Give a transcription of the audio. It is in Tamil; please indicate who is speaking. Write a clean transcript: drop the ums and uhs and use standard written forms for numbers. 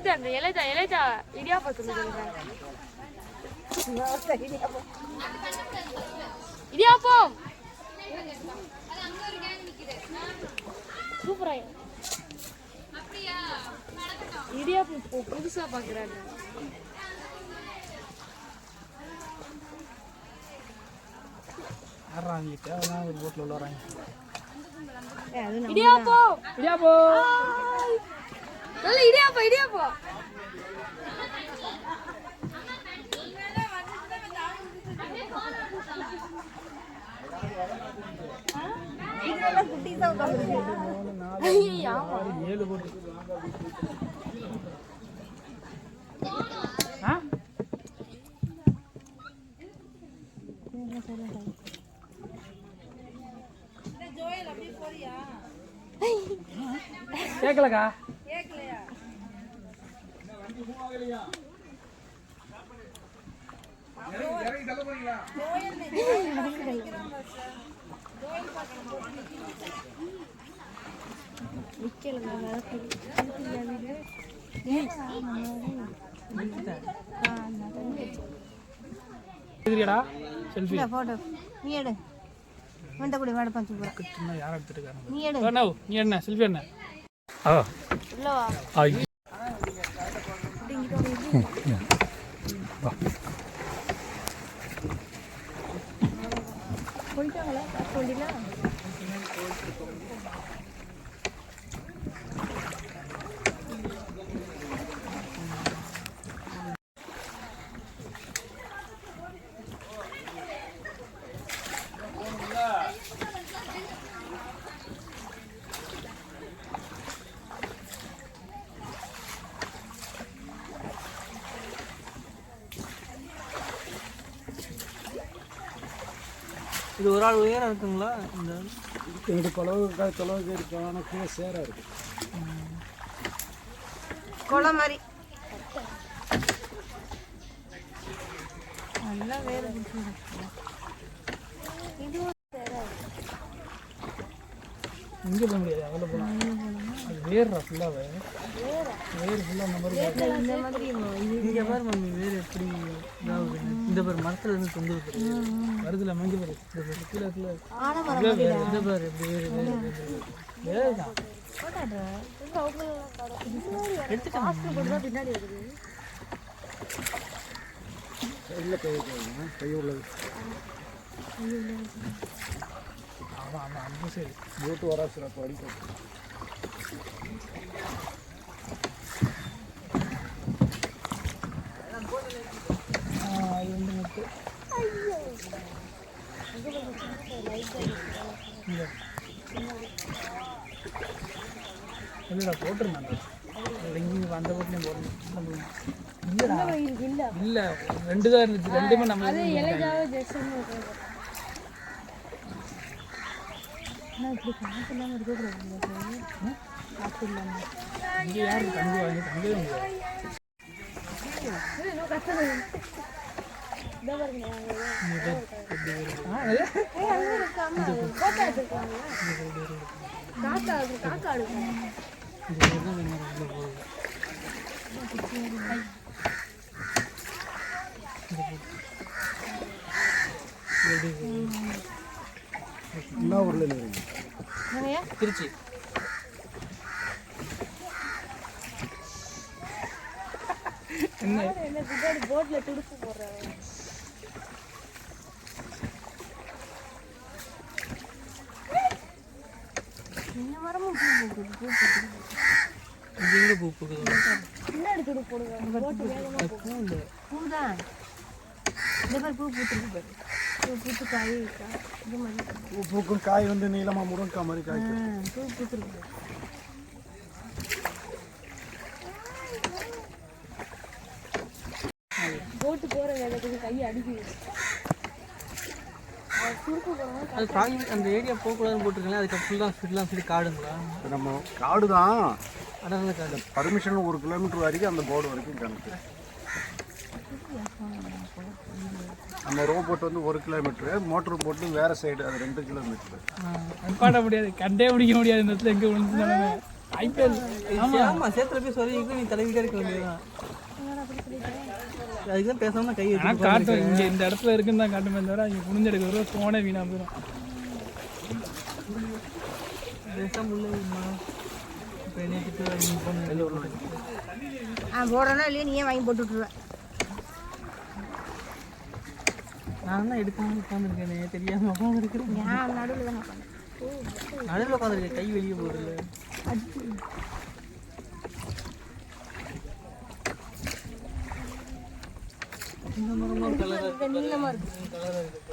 Speaker 1: இலைதா இடியாப்பம் இடியாப்பம் சூப்பரா இடியாப்பம் புதுசா பாக்குறாங்க.
Speaker 2: ஒரு போட்ல உள்ள வராங்க.
Speaker 1: இடியாப்பம்
Speaker 2: இடியாப்பம்
Speaker 1: நல்ல இடியாப்பம் இடியாப்பம் குட்டிஸா உட்கார்ந்து
Speaker 2: 7 போட்டு கேக்கலக்கா செல்ஃபி
Speaker 1: போட்டோ நீ எடு வந்த கூட வாட பஞ்சு போற
Speaker 2: சின்ன யார எடுத்துட்டாங்க
Speaker 1: நீ எடு
Speaker 2: நீ என்ன செல்ஃபி என்ன
Speaker 1: இல்லவா
Speaker 2: ஐ
Speaker 1: போயிட்டாங்களா சொல்லில
Speaker 2: இது ஒரு ஆள் உயரம் இருக்குங்களா? இந்த
Speaker 3: எங்கிட்ட தொலைவு இருக்கும். ஆனால் கீழே சேராக இருக்கு.
Speaker 1: கொலை மாதிரி நல்லா வேற இது
Speaker 2: இங்கே போக முடியாது. அவ்வளோ போகலாம். அது வேர்றா ஃபுல்லாகவே வேர் ஃபுல்லாக அந்த மாதிரி
Speaker 1: இந்த மாதிரி
Speaker 2: இங்கே பாரு மம்மி வேர் எப்படி இதாகுது. இந்த பாரு மரத்தில் இருந்து தொங்கு வருதுல மங்கி பாரு கீழே இந்த பாரு எப்படி வேர் தான்
Speaker 1: எடுத்துக்கலாம் பின்னாடி வருது
Speaker 3: கை உள்ளது
Speaker 2: ஆமாம் ஆமாம் அந்த சரி
Speaker 3: போட்டு வரா சிறப்பு அடிக்கும்.
Speaker 2: ரெண்டு மட்டும் இல்லைடா போட்டுருந்தாங்க எங்கேயும் அந்த போட்டுலேயும் போடணும். இல்லை 2 தான் இருந்துச்சு. 2மே நம்ம
Speaker 1: இப்படி காசு இல்லாமல் இருக்கக்கூடாது. காசு இல்லாமல்
Speaker 2: இங்கே யார் தங்குவாங்க? தங்கவே முடியாது.
Speaker 3: என்ன ஊரில்
Speaker 2: திருச்சி
Speaker 1: என்ன பின்னாடி போட்ல துடுப்பு போடுறாங்க. இந்த மரமும் பூ பூக்குது. பின்னாடி துடுப்பு போடுவாங்க. பூதான் இந்த மாதிரி பூ பூத்துருக்கு. பூ பூத்து காய் இது மாதிரி
Speaker 3: பூ பூக்கும் காய் வந்து நீளமாக முருங்கக்காய் மாதிரி காய்
Speaker 1: பூ பூத்துருக்கு. போட்டு போற வேலைக்கு கை அடிக்குது.
Speaker 2: அந்த ஏரியா போகக்கூடாதுன்னு போட்டுருக்கீங்களா? அதுக்கு ஃபுல்லாக ஃபுல்லாக சொல்லி காடுங்களா?
Speaker 3: நம்ம காடு தான்.
Speaker 2: அதான் காடு.
Speaker 3: பர்மிஷன் 1 கிலோமீட்டர் வரைக்கும் அந்த போர்டு வரைக்கும் கணக்கு. நம்ம ரோபோட் வந்து 1 கிலோமீட்டரு, மோட்டர் போட்டு வேற சைடு அது 2 கிலோமீட்டரு.
Speaker 2: பாட முடியாது, கண்டே பிடிக்க முடியாது. இந்த இடத்துல எங்கே விழுந்துருந்தாலுமே ஐபிஎல் ஆமா சேத்துல போய் சொல்லி நீ தலைவிட்டே இருக்க வேண்டியதுதான். அதுக்கு தான் பேசாம கை வச்சு காட்டும். இங்க இந்த இடத்துல இருக்குன்னு தான் காட்டுமே தவிர இங்க குனிஞ்செடுக்கிற போனே வீணா போயிடும். பேசாம உள்ளமா இப்போ என்ன கிட்ட
Speaker 1: போடுறனா இல்லையா நீயே வாங்கி போட்டு விட்டுருவேன்.
Speaker 2: நான் தான் எடுக்காம உட்காந்துருக்கேனே தெரியாம உட்காந்துருக்கிறேன்.
Speaker 1: நான் நடுவில் தான்
Speaker 2: நடுவில் உட்காந்துருக்கேன் கை வெளியே போகுது. இந்த மரமாக கலராக
Speaker 1: நீளமாக இருக்கு.
Speaker 2: கலராக இருக்கு.